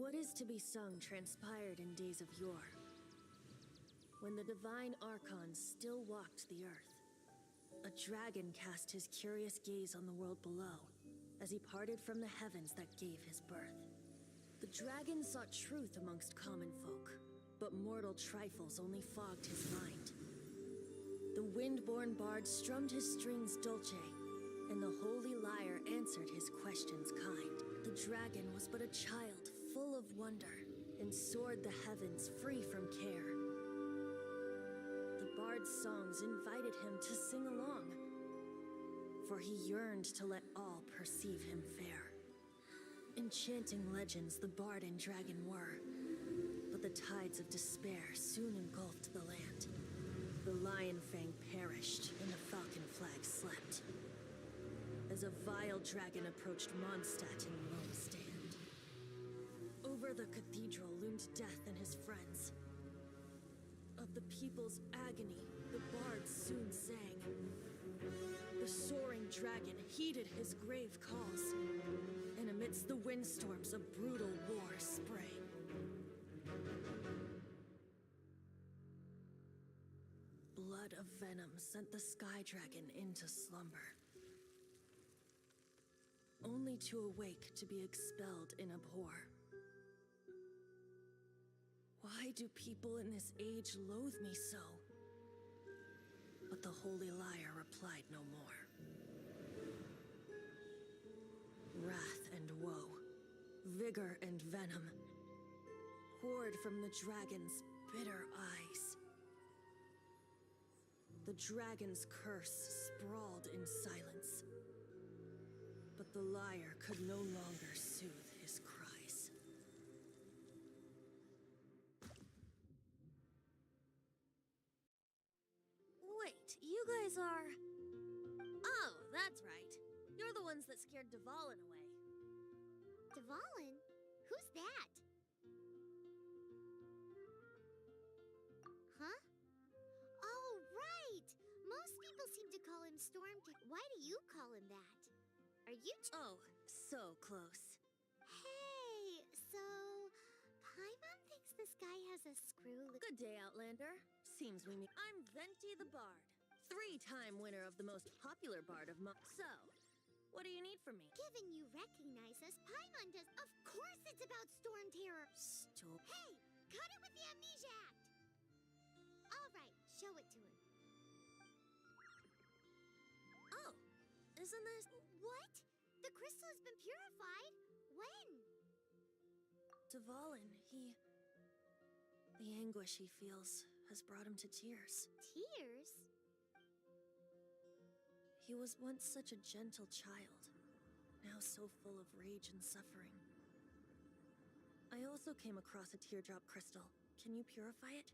What is to be sung transpired in days of yore, when the divine archons still walked the earth. A dragon cast his curious gaze on the world below, as he parted from the heavens that gave his birth. The dragon sought truth amongst common folk, but mortal trifles only fogged his mind. The wind-born bard strummed his strings dulce, and the holy lyre answered his questions kind. The dragon was but a child full of wonder, and soared the heavens free from care. The bard's songs invited him to sing along, for he yearned to let all perceive him fair. Enchanting legends the bard and dragon were, but the tides of despair soon engulfed the land. The lion fang perished, and the falcon flag slept, as a vile dragon approached Mondstadt in lone stand. Over the cathedral loomed death and his friends. Of the people's agony, the bard soon sang. The soaring dragon heeded his grave calls, and amidst the windstorms a brutal war sprang. Blood of venom sent the sky dragon into slumber, only to awake to be expelled in abhor. Why do people in this age loathe me so? But the holy lyre replied no more. Wrath and woe, vigor and venom, poured from the dragon's bitter eyes. The dragon's curse sprawled in silence, but the lyre could no longer soothe his cries. Wait, you guys are... Oh, that's right. You're the ones that scared Dvalin away. Dvalin? Who's that? Huh? Oh, right! Most people seem to call him Why do you call him that? Are you Oh, so close. Hey, so... Paimon thinks this guy has a screw... Good day, Outlander. Seems we meet. I'm Venti the Bard, 3-time winner of the most popular bard of So, what do you need from me? Given you recognize us, Paimon does... Of course it's about Storm Terror! Hey! Cut it with the Amnesia Act! Alright, show it to him. Oh, isn't this... What? The crystal has been purified? When? Dvalin, the anguish he feels has brought him to tears. Tears? He was once such a gentle child, now so full of rage and suffering. I also came across a teardrop crystal. Can you purify it?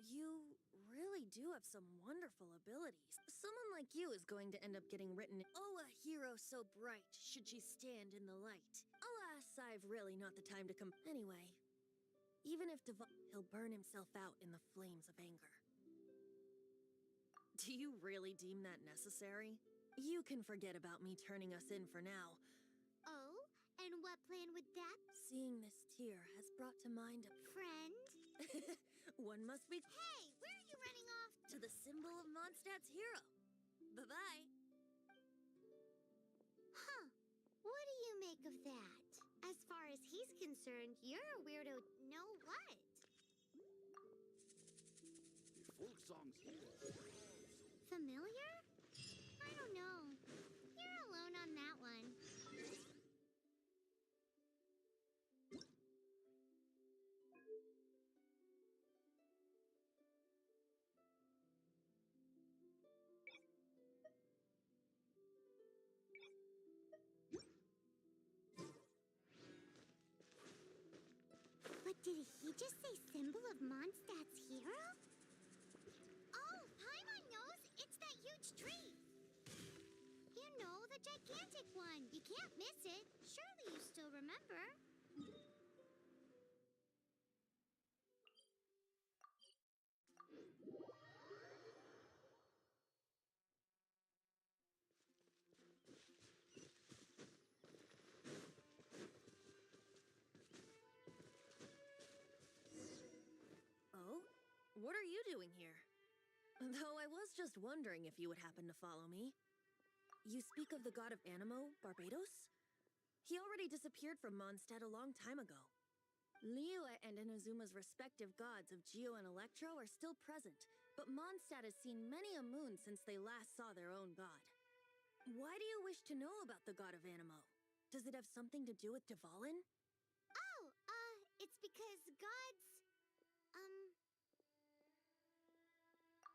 You really do have some wonderful abilities. Someone like you is going to end up getting written. Oh, a hero so bright, should she stand in the light. Alas, I've really not the time to come. Anyway, even if he'll burn himself out in the flames of anger. Do you really deem that necessary? You can forget about me turning us in for now. Oh? And what plan would that... Seeing this tear has brought to mind a... Friend? One must be... Hey, where are you running off? To the symbol of Mondstadt's hero. Bye-bye. Huh. What do you make of that? As far as he's concerned, you're a weirdo. Know what? Folk songs. Familiar? I don't know. You're alone on that one. But did he just say symbol of Mondstadt's hero? Oh, Paimon knows! It's that huge tree! You know a gigantic one. You can't miss it. Surely you still remember. Oh? What are you doing here? Though I was just wondering if you would happen to follow me. You speak of the god of Animo, Barbados? He already disappeared from Mondstadt a long time ago. Liyue and Inazuma's respective gods of Geo and Electro are still present, but Mondstadt has seen many a moon since they last saw their own god. Why do you wish to know about the god of Animo? Does it have something to do with Dvalin? Oh, it's because gods,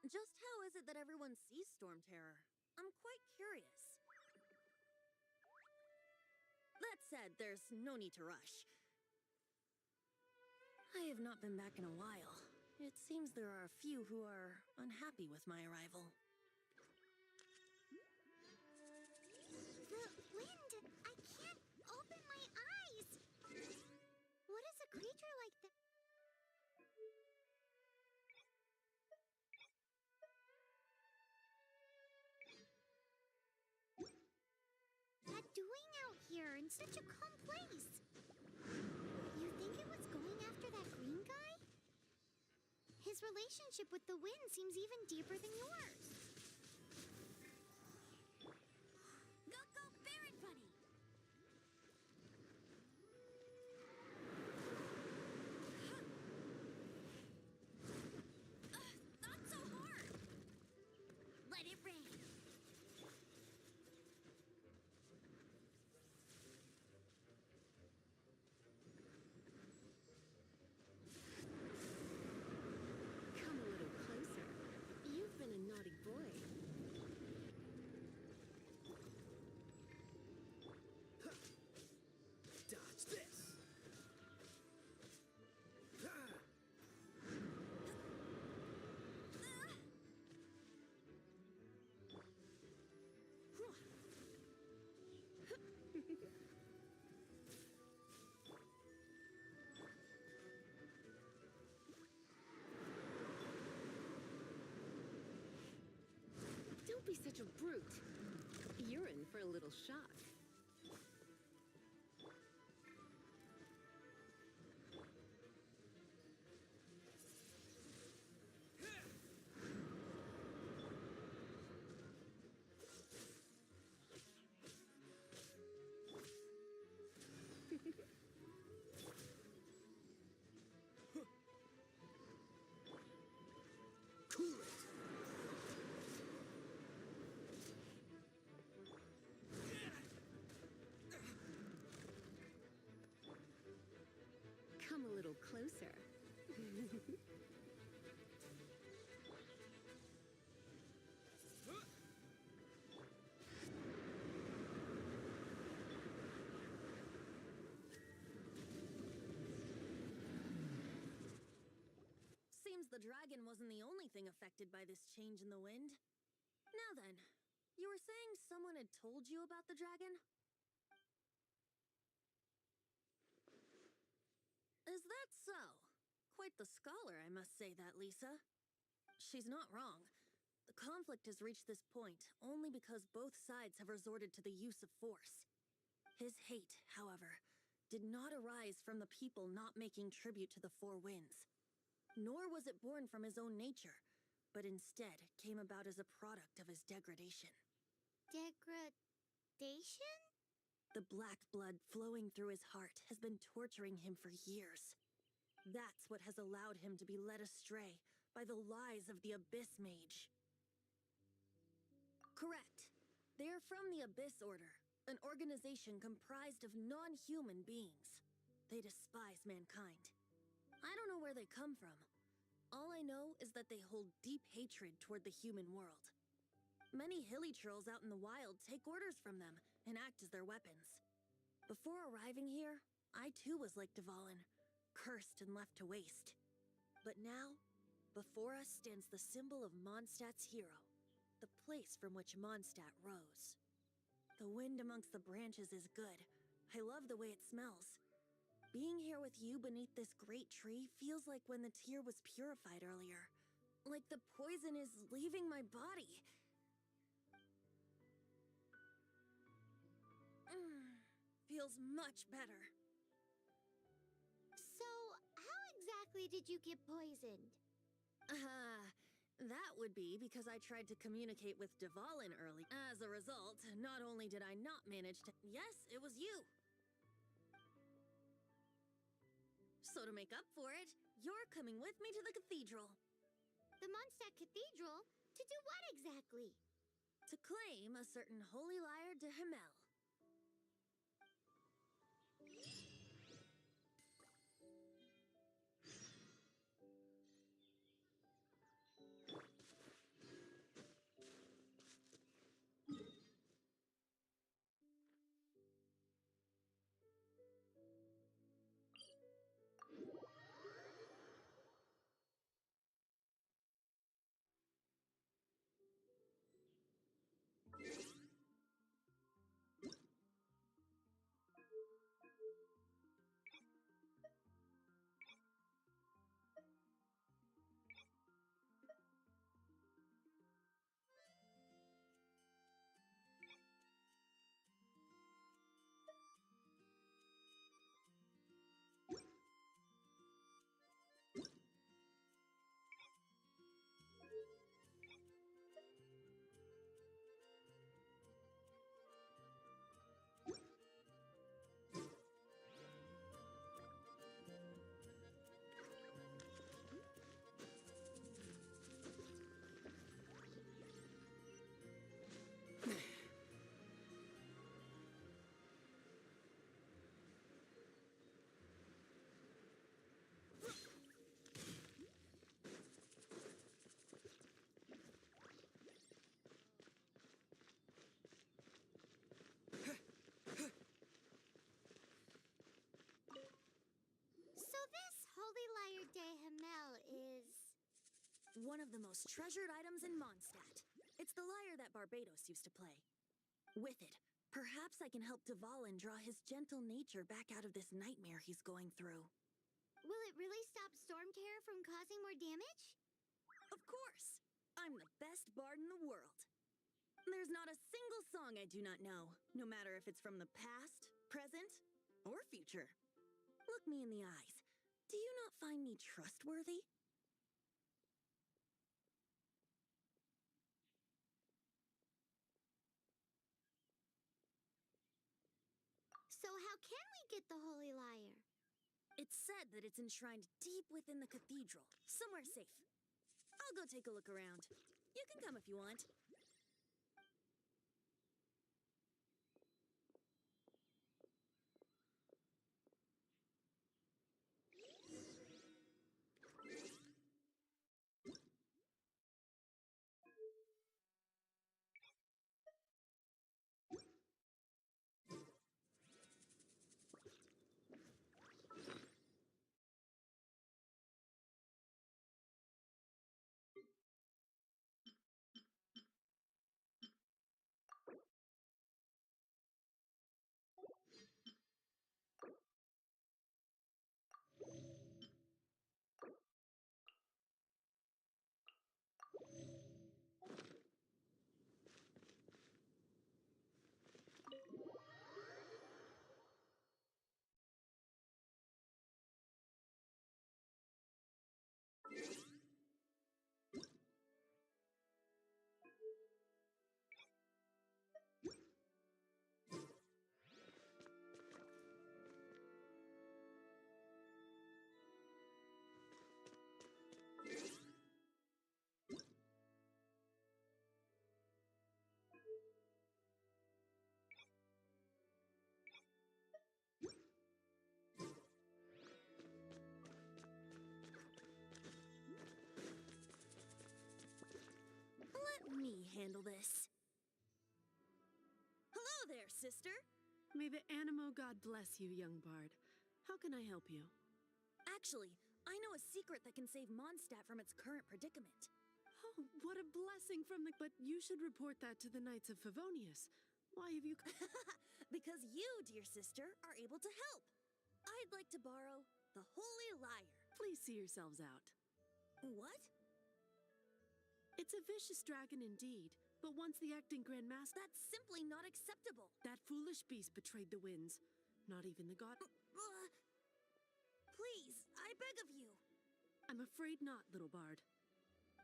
Just how is it that everyone sees Storm Terror? I'm quite curious. That said, there's no need to rush. I have not been back in a while. It seems there are a few who are unhappy with my arrival. the wind. I can't open my eyes. What is a creature like that? Doing out here in such a calm place? You think it was going after that green guy? His relationship with the wind seems even deeper than yours. Go, go, Baron Bunny! Not so hard! Let it rain! Come a little closer. You've been a naughty boy. Dodge this. Don't be such a brute. You're in for a little shock. Cool it. Come a little closer. Seems the dragon wasn't the only thing affected by this change in the wind. Now then, you were saying someone had told you about the dragon? Is that so? Quite the scholar, I must say that, Lisa. She's not wrong. The conflict has reached this point only because both sides have resorted to the use of force. His hate, however, did not arise from the people not making tribute to the Four Winds. Nor was it born from his own nature, but instead came about as a product of his degradation. Degradation? The black blood flowing through his heart has been torturing him for years. That's what has allowed him to be led astray by the lies of the Abyss Mage. Correct. They are from the Abyss Order, an organization comprised of non-human beings. They despise mankind. I don't know where they come from. All I know is that they hold deep hatred toward the human world. Many hilly trolls out in the wild take orders from them and act as their weapons. Before arriving here, I too was like Dvalin, cursed and left to waste. But now, before us stands the symbol of Mondstadt's hero, the place from which Mondstadt rose. The wind amongst the branches is good. I love the way it smells. Being here with you beneath this great tree feels like when the tear was purified earlier. Like the poison is leaving my body. Feels much better. So, how exactly did you get poisoned? That would be because I tried to communicate with Dvalin early. As a result, not only did I not manage to— Yes, it was you! So to make up for it, you're coming with me to the cathedral. The Mondstadt Cathedral? To do what exactly? To claim a certain holy lyre de Himmel. One of the most treasured items in Mondstadt. It's the lyre that Barbados used to play. With it, perhaps I can help Dvalin draw his gentle nature back out of this nightmare he's going through. Will it really stop Storm Terror from causing more damage? Of course! I'm the best bard in the world. There's not a single song I do not know, no matter if it's from the past, present, or future. Look me in the eyes. Do you not find me trustworthy? So how can we get the Holy Lyre? It's said that it's enshrined deep within the cathedral, somewhere safe. I'll go take a look around. You can come if you want. Let me handle this. Hello there, sister! May the Animo God bless you, young bard. How can I help you? Actually, I know a secret that can save Mondstadt from its current predicament. Oh, what a blessing from the— But you should report that to the Knights of Favonius. Why have you... Because you, dear sister, are able to help. I'd like to borrow the Holy Lyre. Please see yourselves out. What? It's a vicious dragon indeed, but once the acting Grand Master... That's simply not acceptable. That foolish beast betrayed the winds. Not even the god... Please, I beg of you. I'm afraid not, little bard.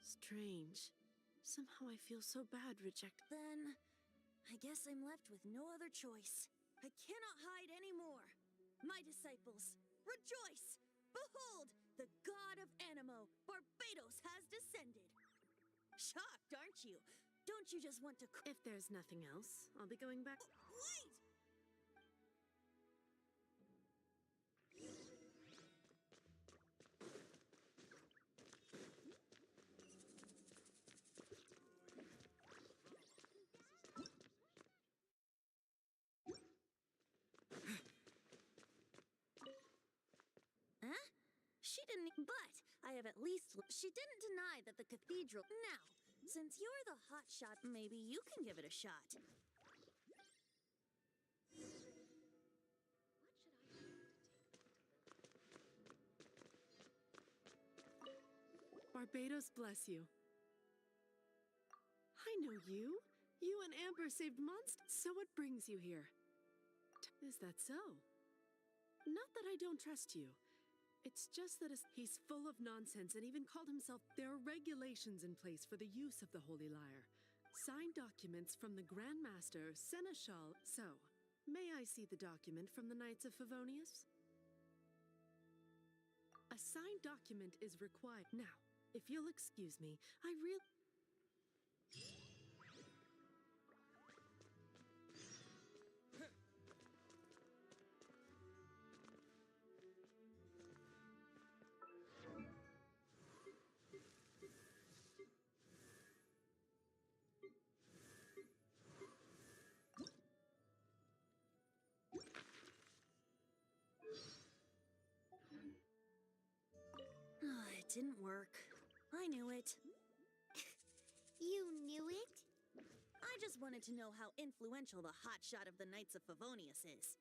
Strange. Somehow I feel so bad Then, I guess I'm left with no other choice. I cannot hide anymore. My disciples, rejoice! Behold, the god of Animo, Barbados, has descended. Shocked, aren't you? Don't you just want to... If there's nothing else, I'll be going back... Wait! Huh? She didn't... But I have at least... She didn't deny that the cathedral... Now, since you're the hotshot, maybe you can give it a shot. Barbados bless you. I know you. You and Amber saved monsters. So what brings you here? Is that so? Not that I don't trust you. It's just that he's full of nonsense and even called himself... There are regulations in place for the use of the Holy Lyre. Signed documents from the Grand Master, Seneschal... So, may I see the document from the Knights of Favonius? A signed document is required. Now, if you'll excuse me, I really... It didn't work. I knew it. You knew it? I just wanted to know how influential the hotshot of the Knights of Favonius is.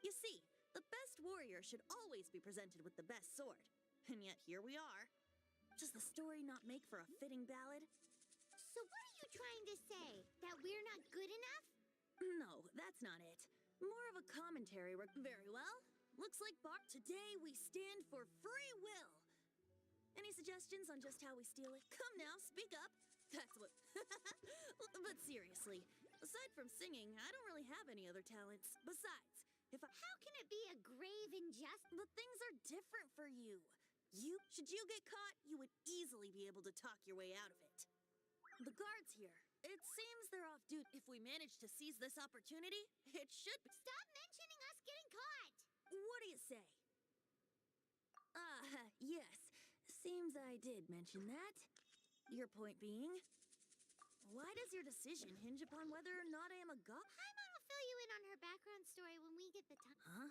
You see, the best warrior should always be presented with the best sword. And yet here we are. Does the story not make for a fitting ballad? So what are you trying to say? That we're not good enough? No, that's not it. More of a commentary. Very well. Looks like today we stand for free will. Any suggestions on just how we steal it? Come now, speak up. That's what... But seriously, aside from singing, I don't really have any other talents. Besides, if I... How can it be a grave injustice? But things are different for you. Should you get caught, you would easily be able to talk your way out of it. The guards here, it seems they're off duty. If we manage to seize this opportunity, it should be... Stop mentioning us getting caught! What do you say? Yes. Seems I did mention that. Your point being, why does your decision hinge upon whether or not I am a god? Paimon will fill you in on her background story when we get the time. Huh?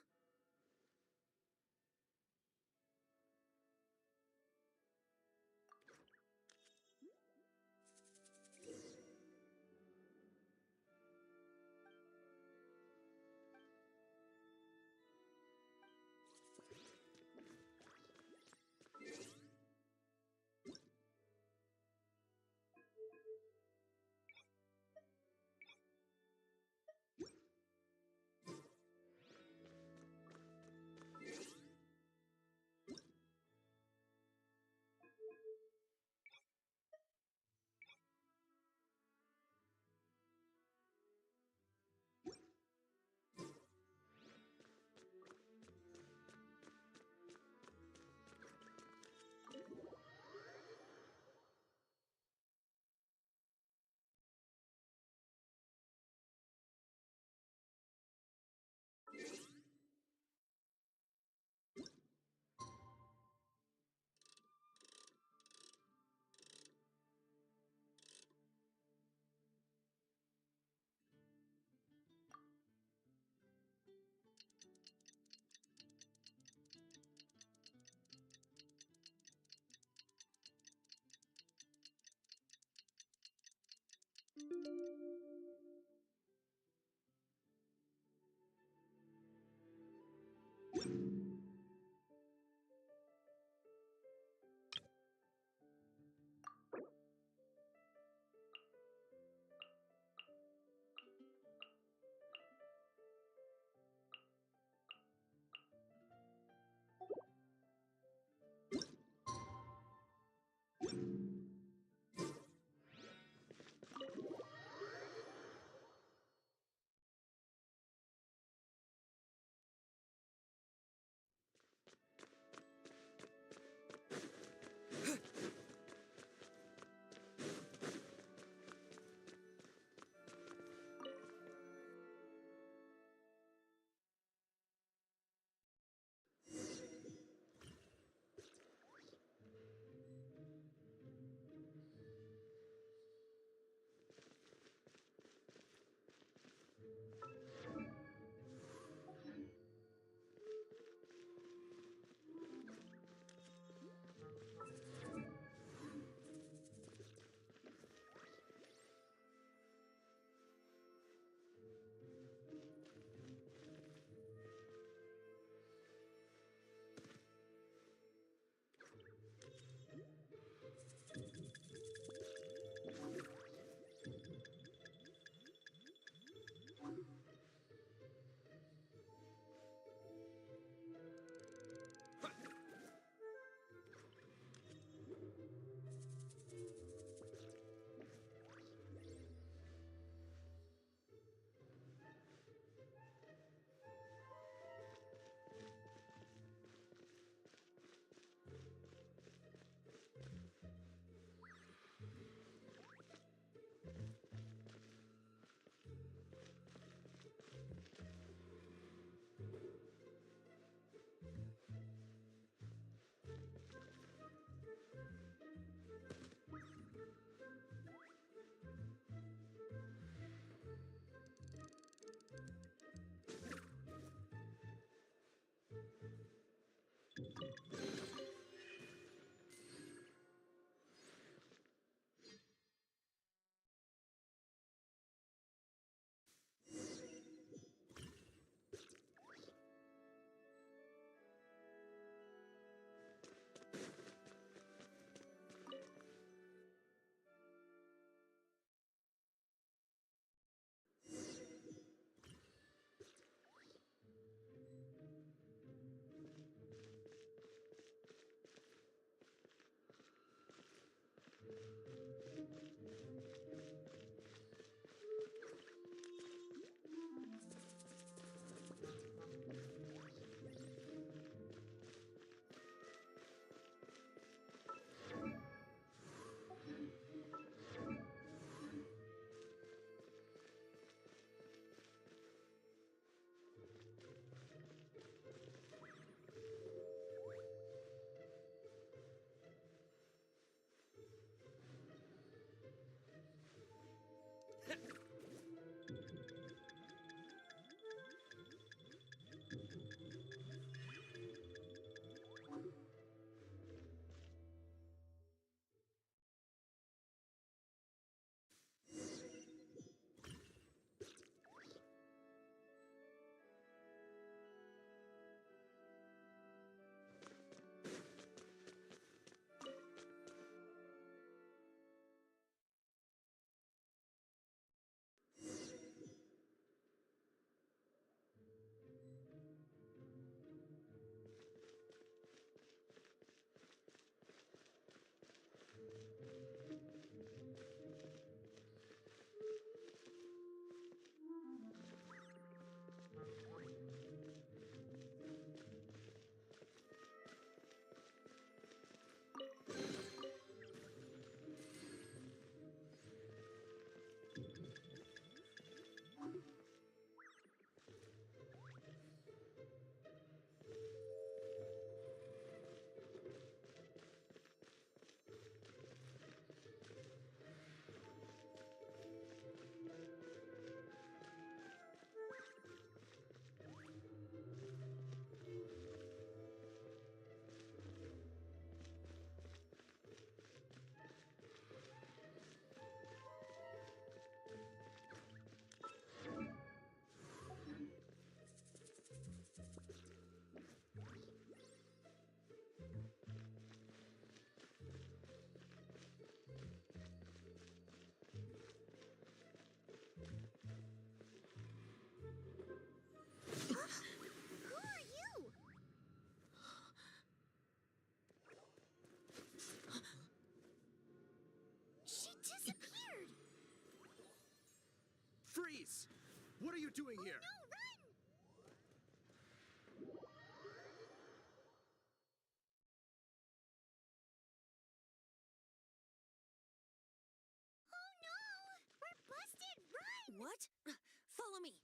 What are you doing here? No, run! Oh no! We're busted! Run! What? Follow me.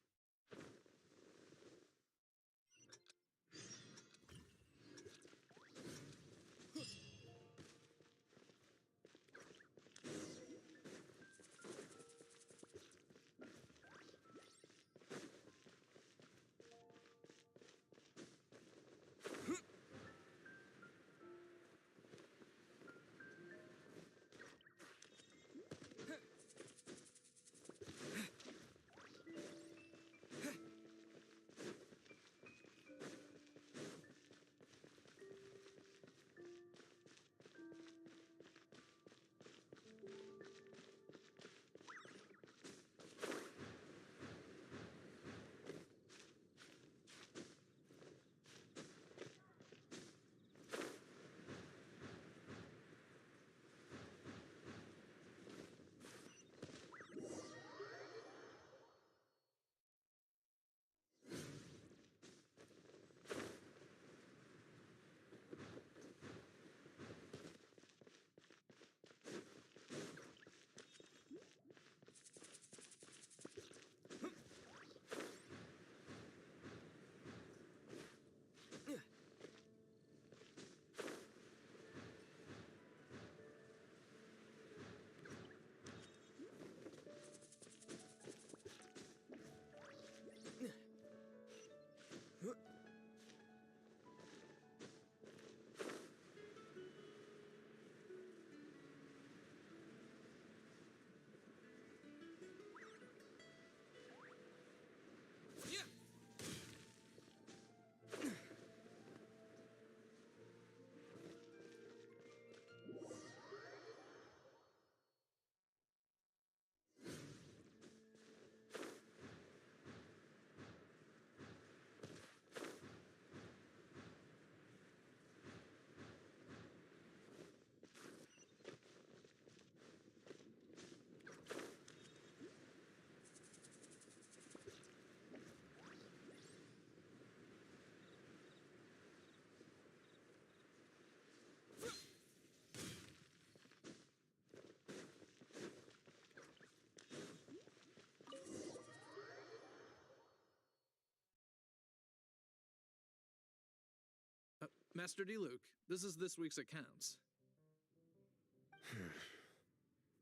Master Diluc, this is this week's accounts.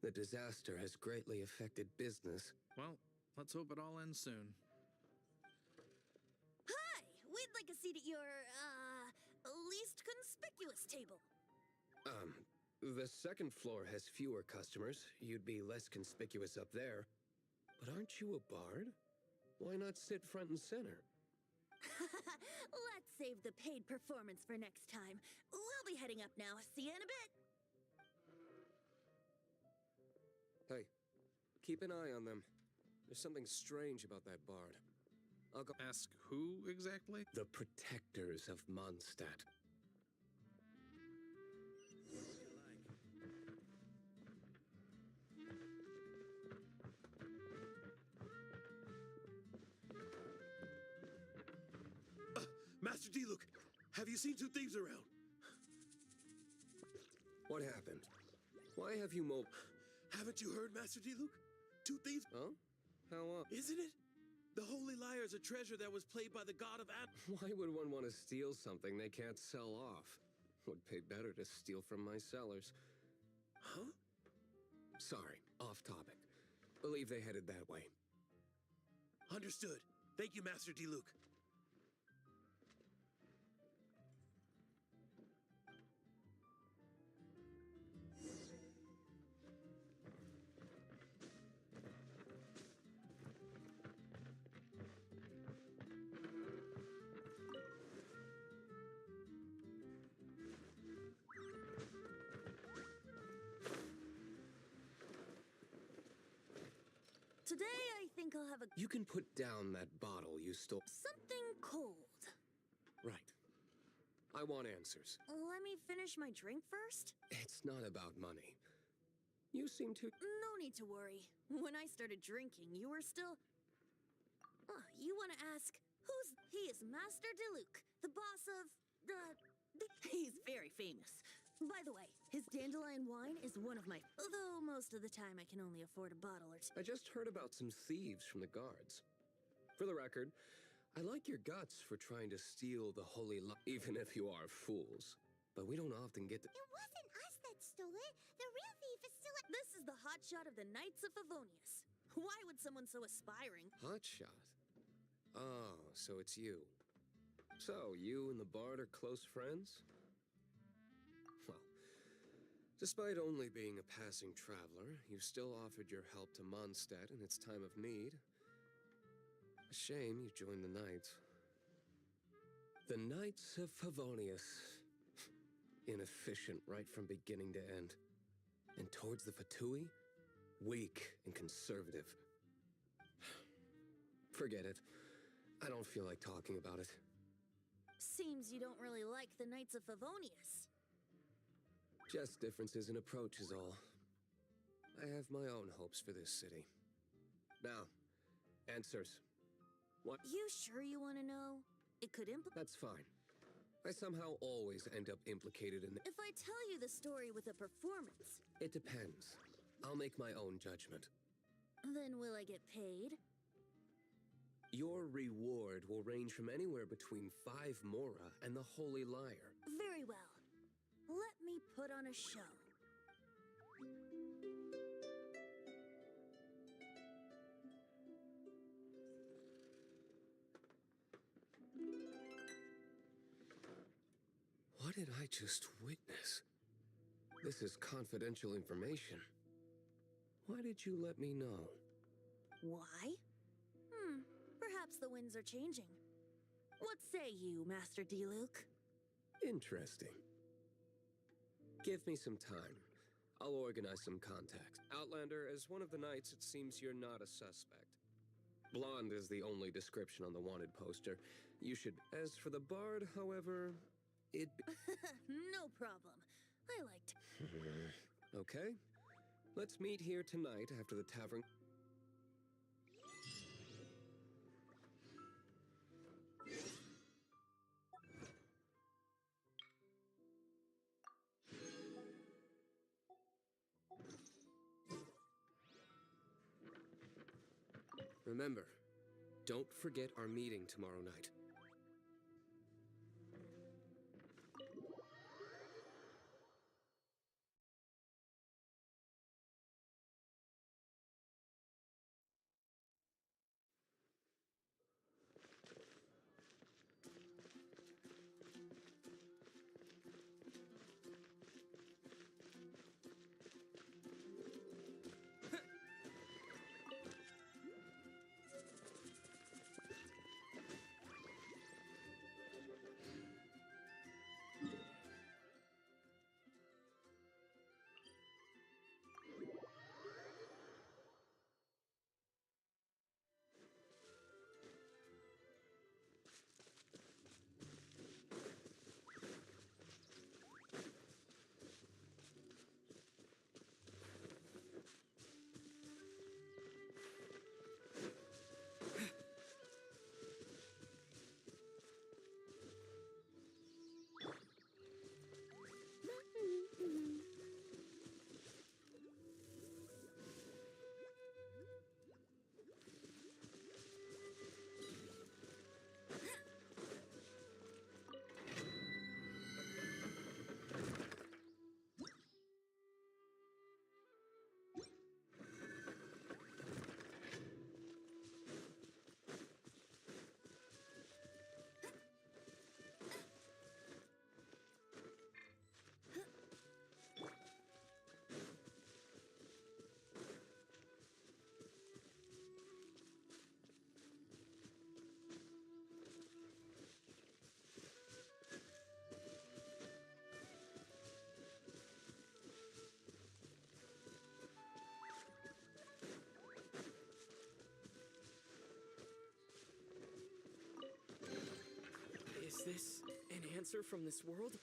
The disaster has greatly affected business. Well, let's hope it all ends soon. Hi! We'd like a seat at your, least conspicuous table. The second floor has fewer customers. You'd be less conspicuous up there. But aren't you a bard? Why not sit front and center? Let's save the paid performance for next time. We'll be heading up now. See you in a bit. Hey, keep an eye on them. There's something strange about that bard. I'll go Ask who exactly? the protectors of Mondstadt. Master Diluc, have you seen two thieves around? What happened? Why have you Haven't you heard, Master Diluc? Two thieves? Huh? How Isn't it? The Holy Lyre is a treasure that was played by the god of Why would one want to steal something they can't sell off? Would pay better to steal from my sellers. Huh? Sorry, off topic. Believe they headed that way. Understood. Thank you, Master Diluc. Today, I think I'll have You can put down that bottle you stole. something cold. Right. I want answers. Let me finish my drink first. It's not about money. You seem to... No need to worry. When I started drinking, you were still... You want to ask, who's... He is Master Diluc, the boss of... He's very famous. By the way, his dandelion wine is one of my... Although most of the time I can only afford a bottle or two. I just heard about some thieves from the guards. For the record, I like your guts for trying to steal the holy even if you are fools. But we don't often get to... It wasn't us that stole it. The real thief is still at... This is the hotshot of the Knights of Favonius. Why would someone so aspiring... Hotshot? Oh, so it's you. So, you and the bard are close friends? Well, despite only being a passing traveler, you still offered your help to Mondstadt in its time of need. A shame you joined the Knights. The Knights of Favonius. Inefficient right from beginning to end. And towards the Fatui, weak and conservative. Forget it. I don't feel like talking about it. Seems you don't really like the Knights of Favonius. Just differences in approach is all. I have my own hopes for this city. Now, answers. What? You sure you want to know? It could That's fine. I somehow always end up implicated in If I tell you the story with a performance, It depends. I'll make my own judgment. then will I get paid? Your reward will range from anywhere between 5 mora and the Holy Lyre. Very well. Let me put on a show. What did I just witness? This is confidential information. Why did you let me know? Why? Perhaps the winds are changing. What say you, Master Diluc? Interesting. Give me some time. I'll organize some contacts. Outlander, as one of the knights, it seems you're not a suspect. Blonde is the only description on the wanted poster. You should... As for the bard, however, No problem. I liked... Okay. Let's meet here tonight after the tavern... Remember, don't forget our meeting tomorrow night. Is this an answer from this world?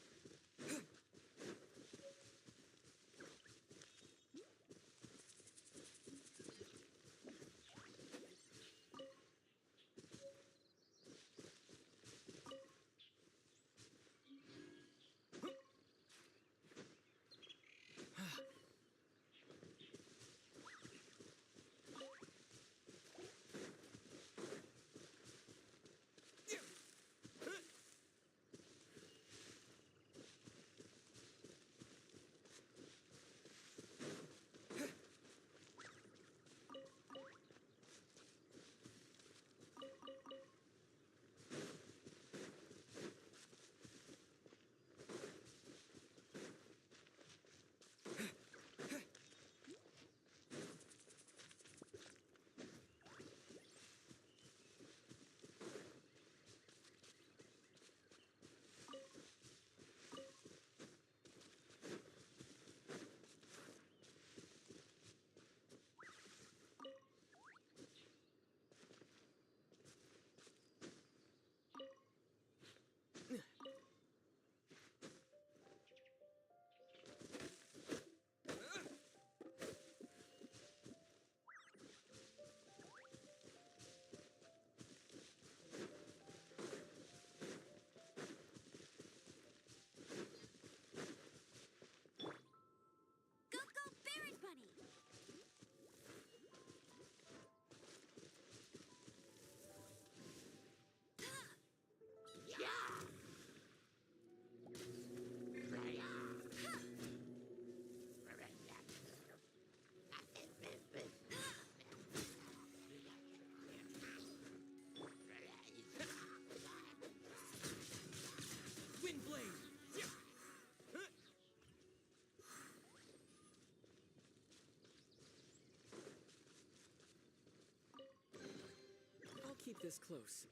keep this close.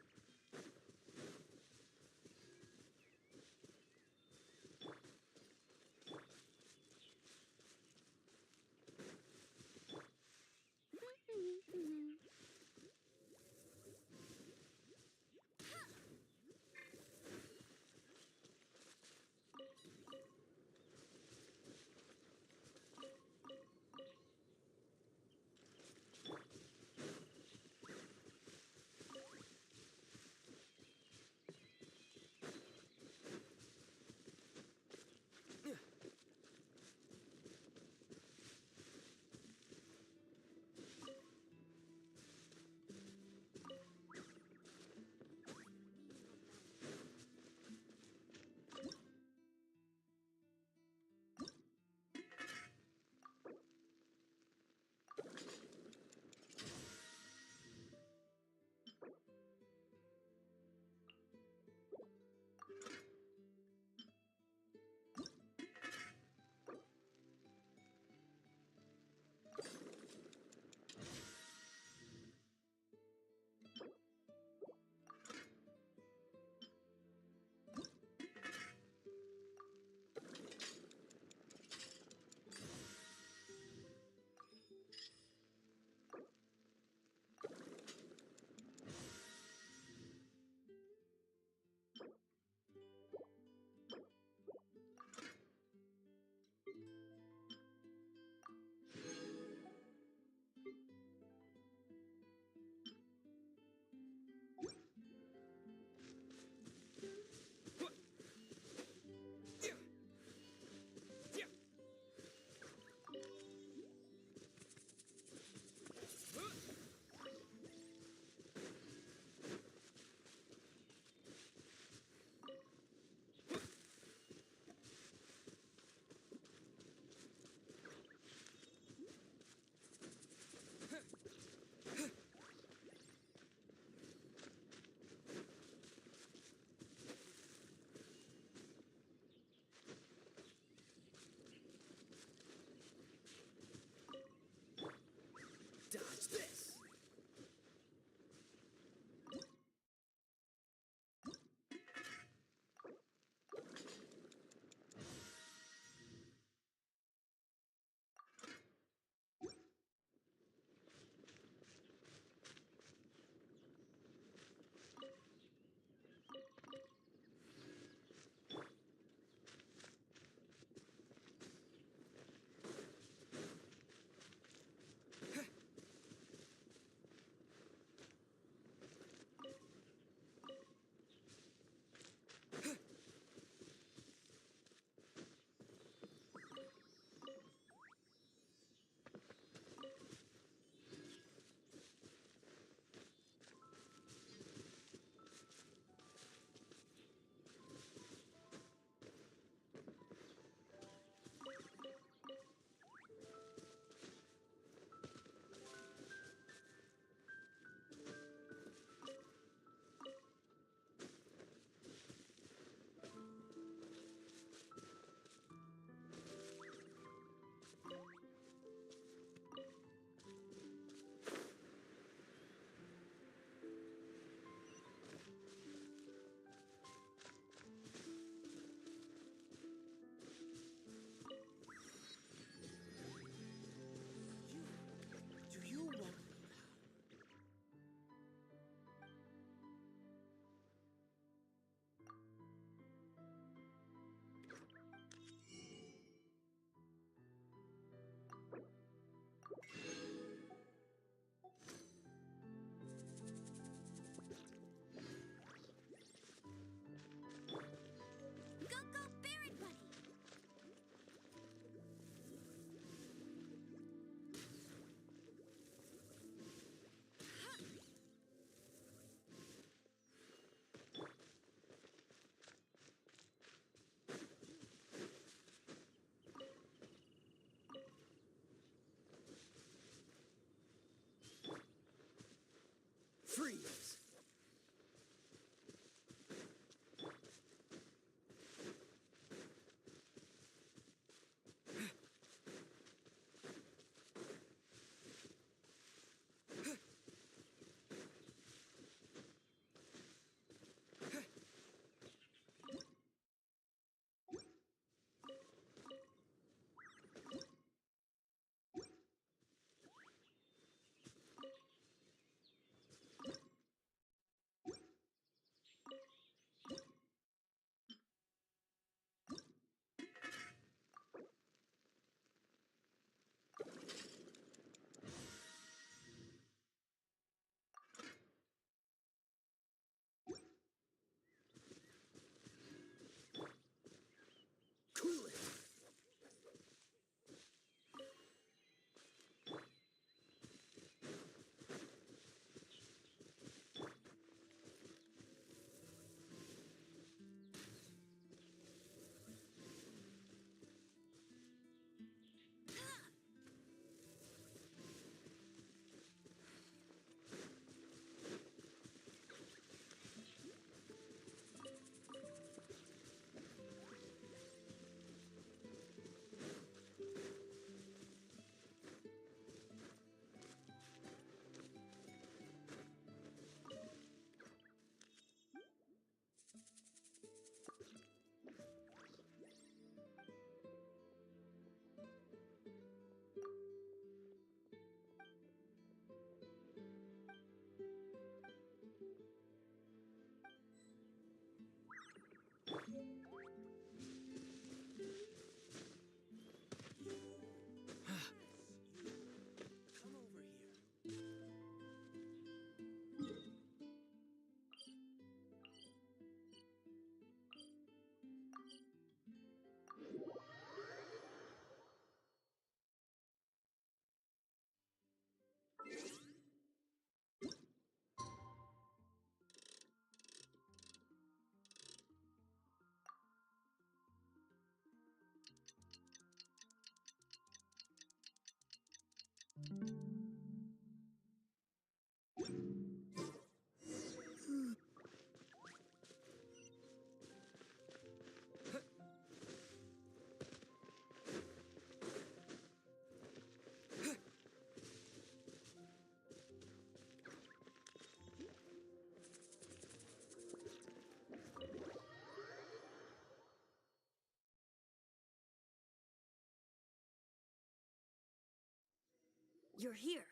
You're here.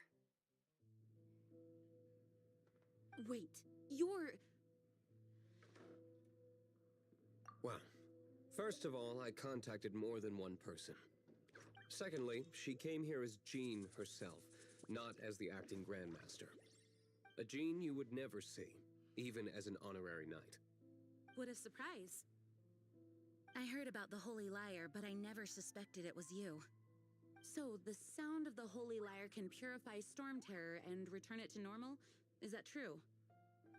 Wait, you're... Well, first of all, I contacted more than one person. Secondly, she came here as Jean herself, not as the acting Grandmaster. A Jean you would never see, even as an honorary knight. What a surprise. I heard about the Holy Lyre, but I never suspected it was you. So, the sound of the Holy Lyre can purify Storm Terror and return it to normal? Is that true?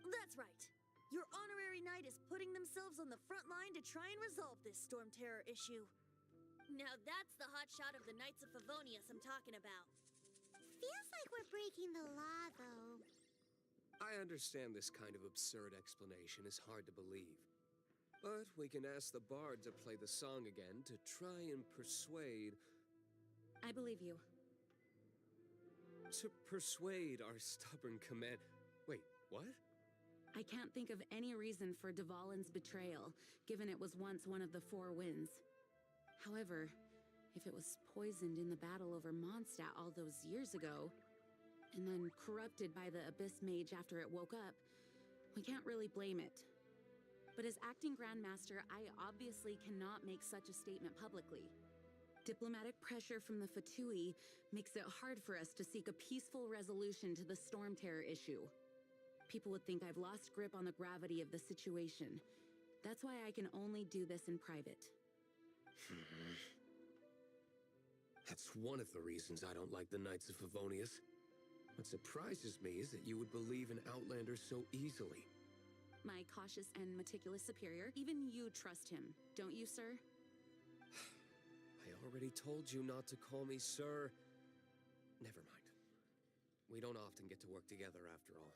That's right. Your honorary knight is putting themselves on the front line to try and resolve this Storm Terror issue. Now that's the hotshot of the Knights of Favonius I'm talking about. Feels like we're breaking the law, though. I understand this kind of absurd explanation is hard to believe. But we can ask the bard to play the song again to try and persuade... I believe you. To persuade our stubborn command... Wait, what? I can't think of any reason for Dvalin's betrayal, given it was once one of the Four Winds. However, if it was poisoned in the battle over Mondstadt all those years ago, and then corrupted by the Abyss Mage after it woke up, we can't really blame it. But as acting Grandmaster, I obviously cannot make such a statement publicly. Diplomatic pressure from the Fatui makes it hard for us to seek a peaceful resolution to the Storm Terror issue. People would think I've lost grip on the gravity of the situation. That's why I can only do this in private. That's one of the reasons I don't like the Knights of Favonius. What surprises me is that you would believe an Outlander so easily. My cautious and meticulous superior, even you trust him, don't you, sir? I already told you not to call me sir. Never mind. We don't often get to work together after all.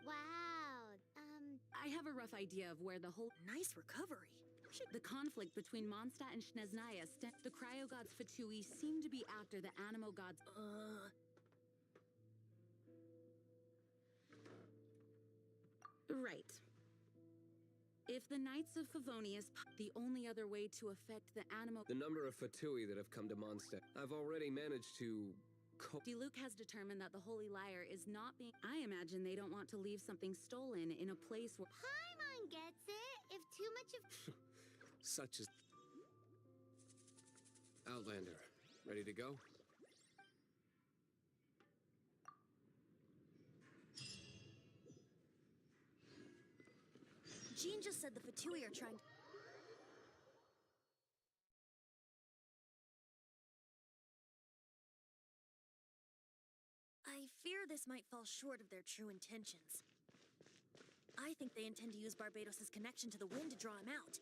Wow, I have a rough idea of where the whole... Nice recovery. The conflict between Mondstadt and Snezhnaya the Cryo Gods Fatui seem to be after the Animo Gods... Right. If the Knights of Favonius... The only other way to affect the Animo... The number of Fatui that have come to Mondstadt, I've already managed to... Diluc has determined that the Holy Lyre is not being... I imagine they don't want to leave something stolen in a place where... Paimon gets it. If too much of... Such as... Outlander, ready to go? Jean just said the Fatui are trying to... I fear this might fall short of their true intentions. I think they intend to use Barbados' connection to the wind to draw him out.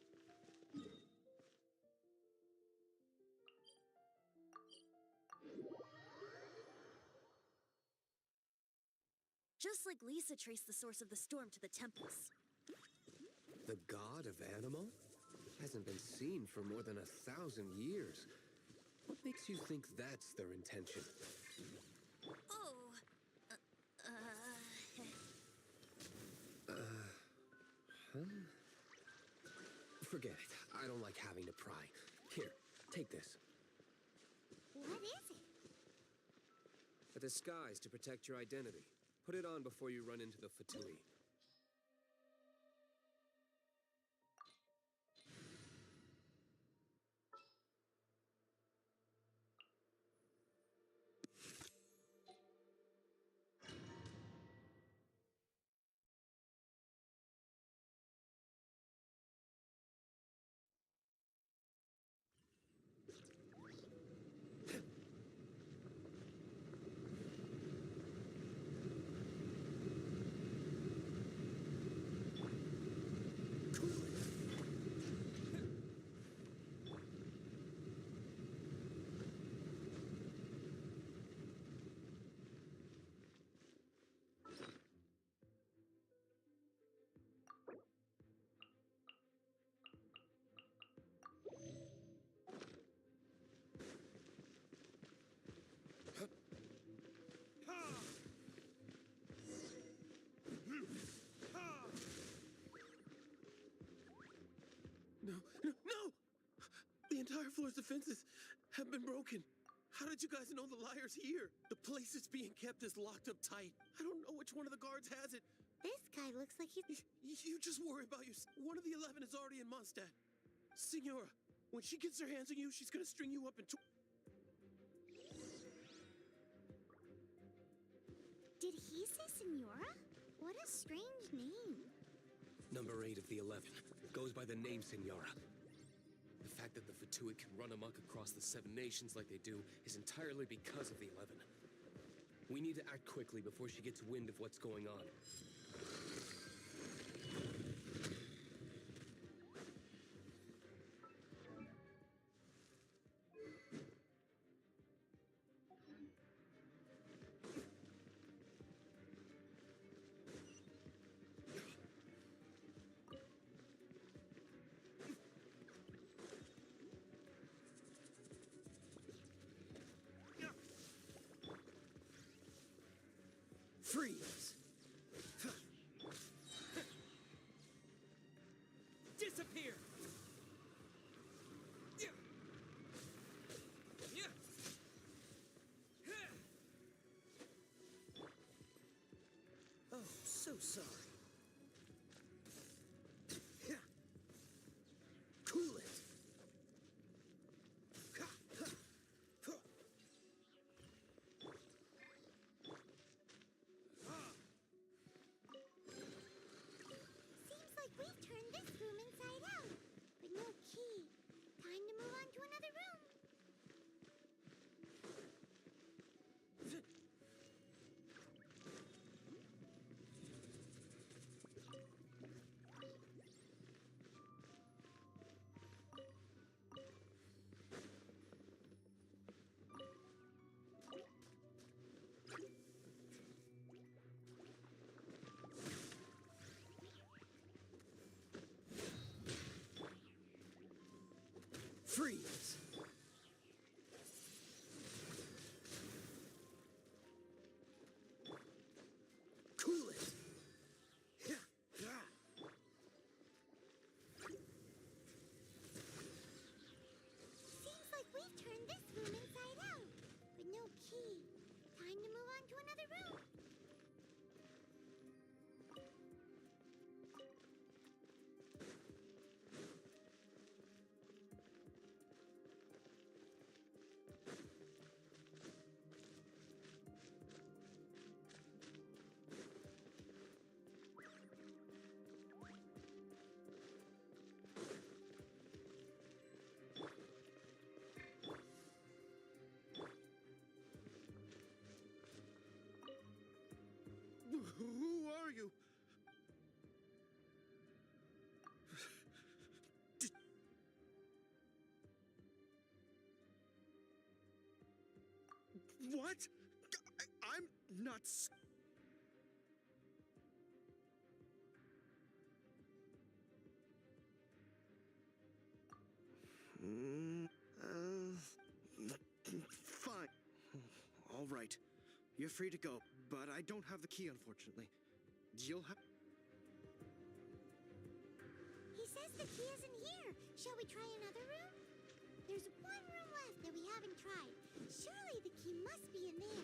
Just like Lisa traced the source of the storm to the temples. The god of Animo? Hasn't been seen for more than 1,000 years. What makes you think that's their intention? Oh, Forget it. I don't like having to pry. Here, take this. What is it? A disguise to protect your identity. Put it on before you run into the Fatui. entire floor's defenses have been broken. How did you guys know the liar's here? The place it's being kept is locked up tight. I don't know which one of the guards has it. This guy looks like he's... You just worry about your... One of the 11 is already in Mondstadt. Signora, when she gets her hands on you, she's gonna string you up into... Did he say Senora? What a strange name. Number 8 of the 11 goes by the name Senora. The fact that the Fatuit can run amok across the 7 nations like they do is entirely because of the 11. We need to act quickly before she gets wind of what's going on. Freeze! Disappear! Oh, so sorry. Cool it! Seems like we've turned this room inside out. But no key. Time to move on to another room. Freeze! Cool it! Seems like we've turned this room inside out. But no key. Time to move on to another room. Who are you? What? I'm not... Fine. All right. You're free to go, but I don't have the key, unfortunately. You'll have... He says the key isn't here. Shall we try another room? There's one room left that we haven't tried. Surely the key must be in there.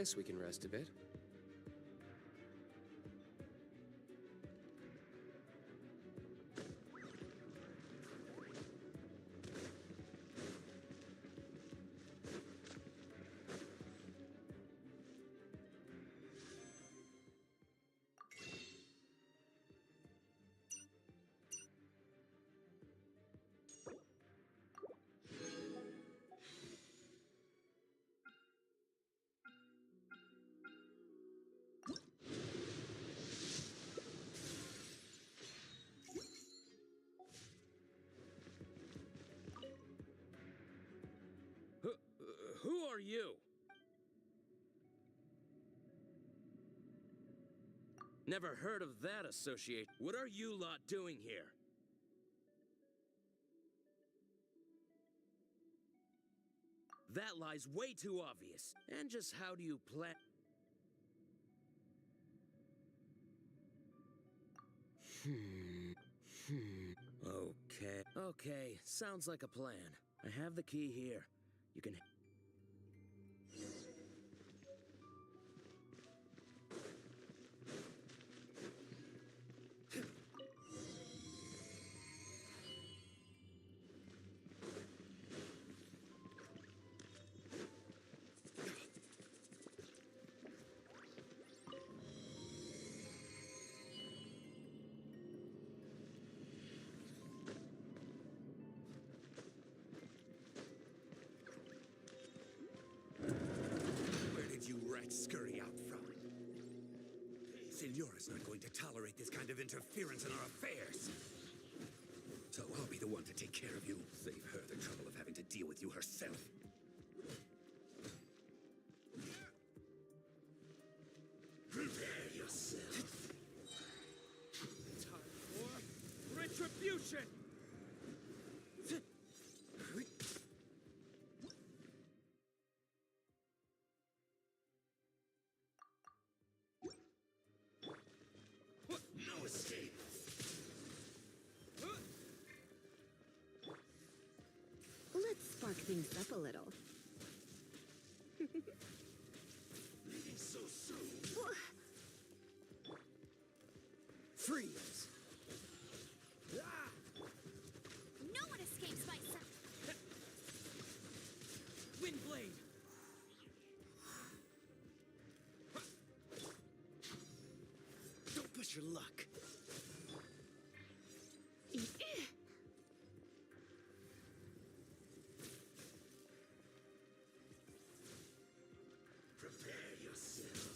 Guess we can rest a bit. Who are you? Never heard of that associate. What are you lot doing here? That lie's way too obvious. And just how do you plan? Okay, sounds like a plan. I have the key here. You can... Scurry out from. Senora's not going to tolerate this kind of interference in our affairs. So I'll be the one to take care of you. Save her the trouble of having to deal with you herself. Prepare yourself. Time for retribution! No escape. Let's spark things up a little. Leaving so soon. Freeze! No one escapes my sight. Windblade! Don't push your luck. Prepare yourself.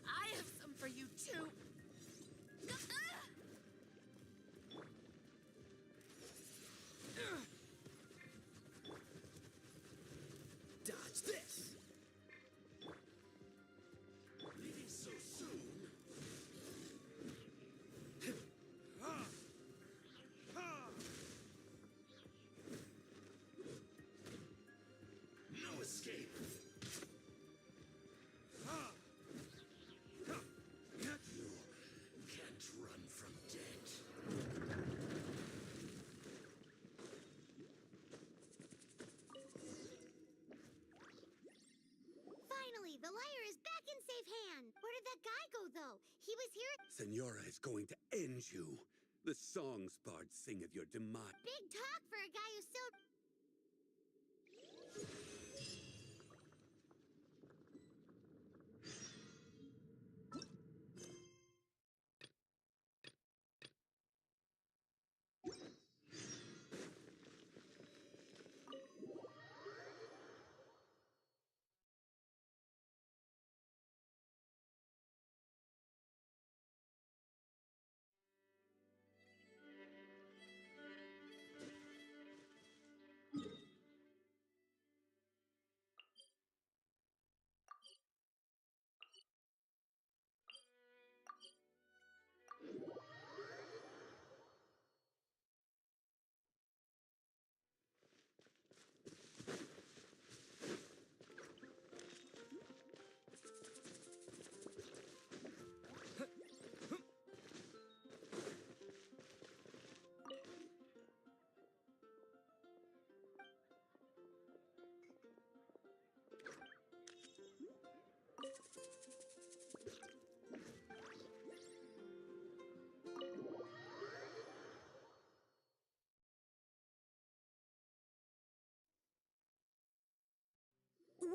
I have some for you too. Dodge this! Leaving so soon. No escape. You can't run from death. Finally, the lyre is back in safe hand. Where did that guy go, though? He was here. Senora is going to end you. The songs bards sing of your demise. Big talk for a guy who still.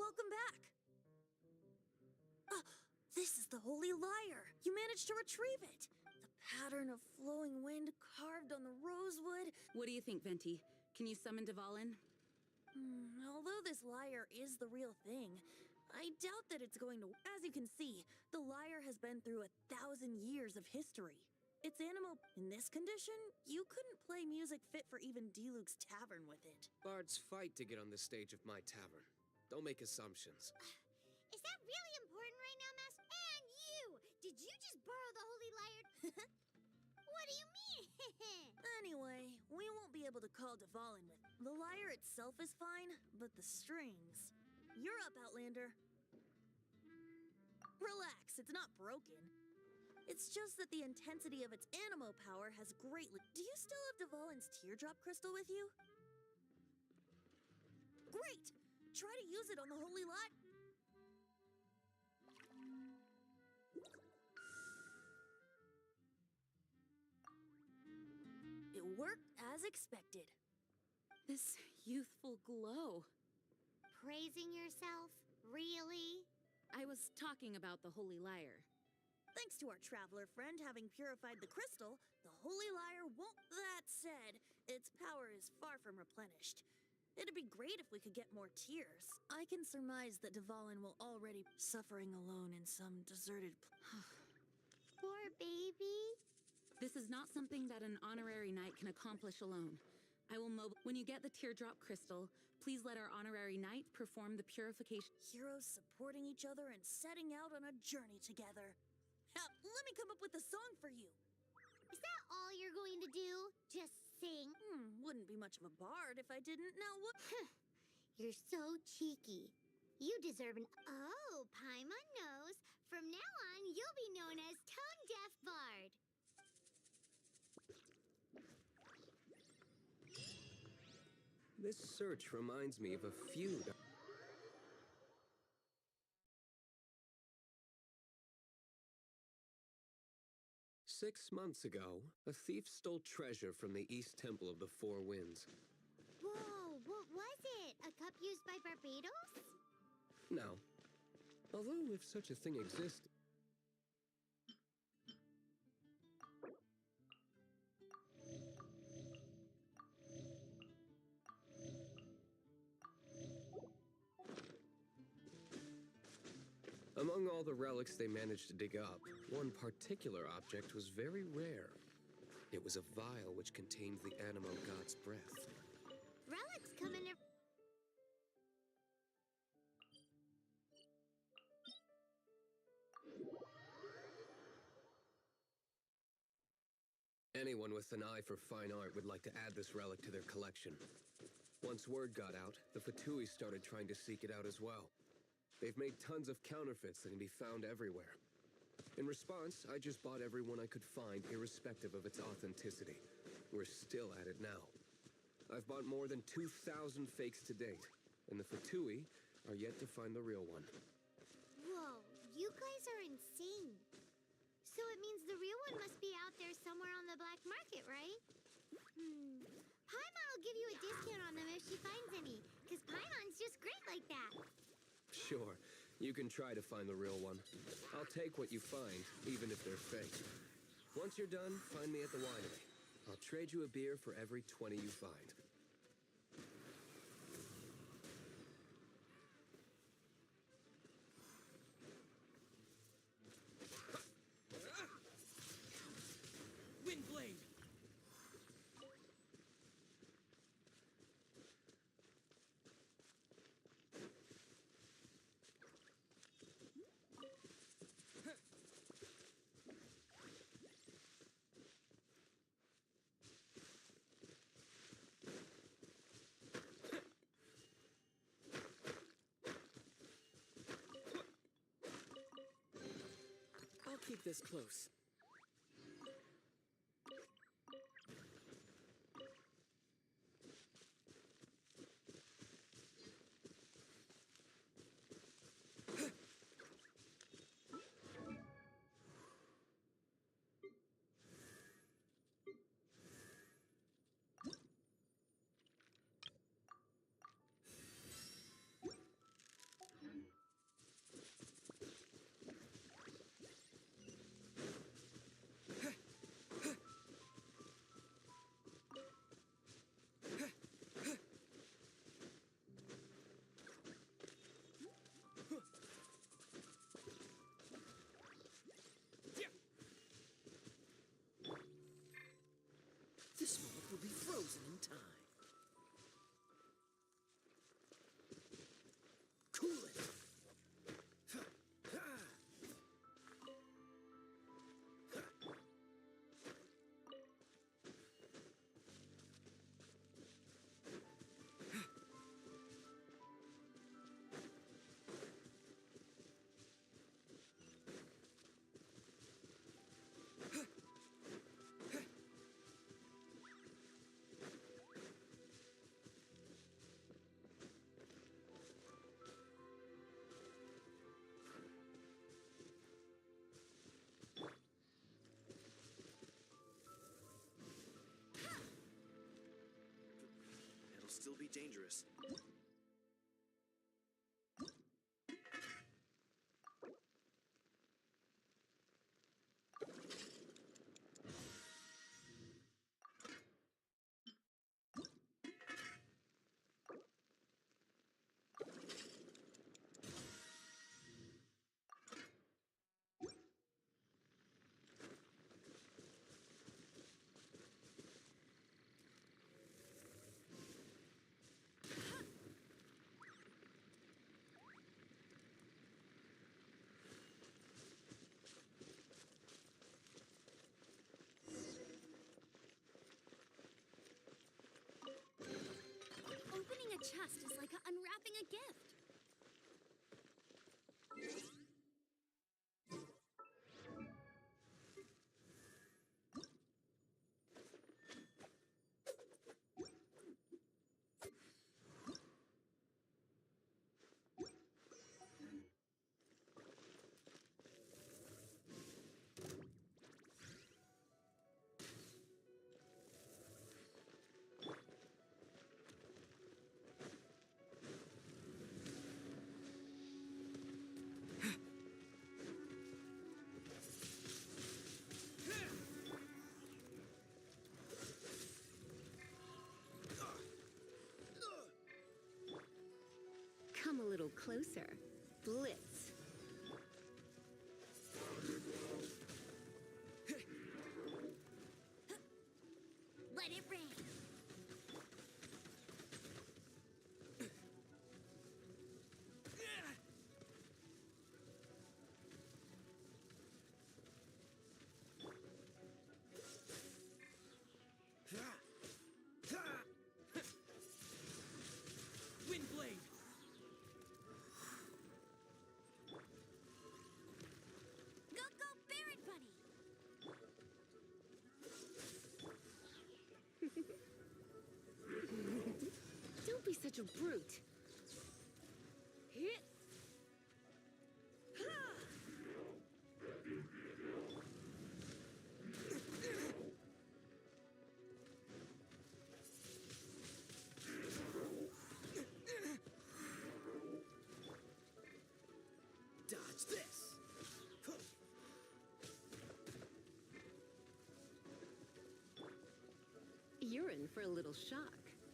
Welcome back. This is the Holy Lyre. You managed to retrieve it. The pattern of flowing wind carved on the rosewood. What do you think, Venti? Can you summon Dvalin? Although this lyre is the real thing, I doubt that it's going to... As you can see, the lyre has been through 1,000 years of history. Its animal... In this condition, you couldn't play music fit for even Diluc's tavern with it. Bards fight to get on the stage of my tavern. Don't make assumptions. Is that really important right now, Master? And you! Did you just borrow the Holy Lyre? What do you mean? Anyway, we won't be able to call Dvalin with... The lyre itself is fine, but the strings... You're up, Outlander. Relax, it's not broken. It's just that the intensity of its animo power has greatly... Do you still have Dvalin's teardrop crystal with you? Great! Try to use it on the Holy Lyre. It worked as expected. This youthful glow. Praising yourself? Really? I was talking about the Holy Lyre. Thanks to our traveler friend having purified the crystal, the Holy Lyre won't... That said, its power is far from replenished. It'd be great if we could get more tears. I can surmise that Dvalin will already be suffering alone in some deserted... Poor baby. This is not something that an honorary knight can accomplish alone. I will When you get the teardrop crystal, please let our honorary knight perform the purification. Heroes supporting each other and setting out on a journey together. Let me come up with a song for you. Is that all you're going to do? Just sing? Wouldn't be much of a bard if I didn't. Now what? You're so cheeky. You deserve an... Oh, Paimon knows. From now on, you'll be known as Tone Deaf Bard. This search reminds me of a feud. 6 months ago, a thief stole treasure from the East Temple of the Four Winds. Whoa, what was it? A cup used by Barbados? No. Although if such a thing existed... Among all the relics they managed to dig up, one particular object was very rare. It was a vial which contained the Animo god's breath. Relics come in Anyone with an eye for fine art would like to add this relic to their collection. Once word got out, the Fatui started trying to seek it out as well. They've made tons of counterfeits that can be found everywhere. In response, I just bought every one I could find, irrespective of its authenticity. We're still at it now. I've bought more than 2,000 fakes to date, and the Fatui are yet to find the real one. Whoa, you guys are insane. So it means the real one must be out there somewhere on the black market, right? Paimon will give you a discount on them if she finds any, because Paimon's just great like that. Sure, you can try to find the real one. I'll take what you find, even if they're fake. Once you're done, find me at the winery. I'll trade you a beer for every 20 you find. Windblade! I'll keep this close. Cool it! It'll still be dangerous. Opening a chest is like unwrapping a gift. Come a little closer. Blitz. Let it rain. Windblade! Go, go, Barret Bunny! Don't be such a brute. Hit. Dodge this! You're in for a little shock.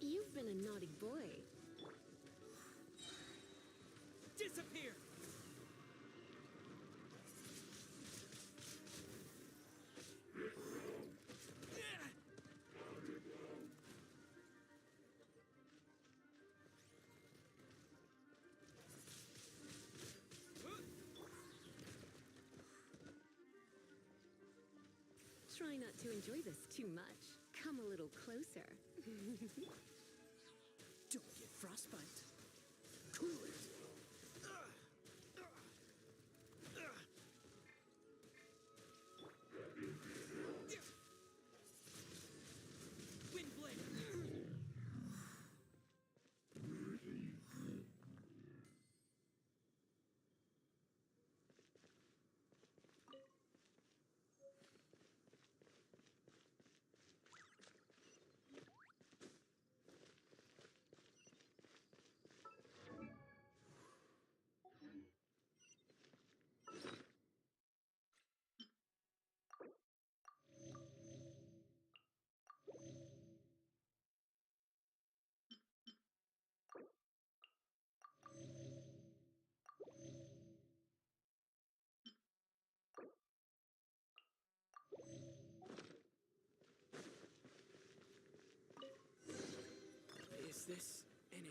You've been a naughty boy. Disappear! Try not to enjoy this too much. Come a little closer. Don't get frostbite. Cool it! Windblade!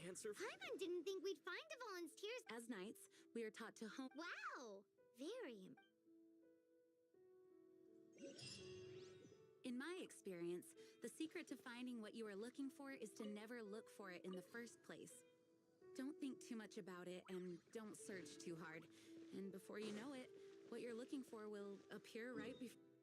answer. Paimon didn't think we'd find the volunteers. As knights, we are taught to hone. Wow! Very. In my experience, the secret to finding what you are looking for is to never look for it in the first place. Don't think too much about it and don't search too hard. And before you know it, what you're looking for will appear right before.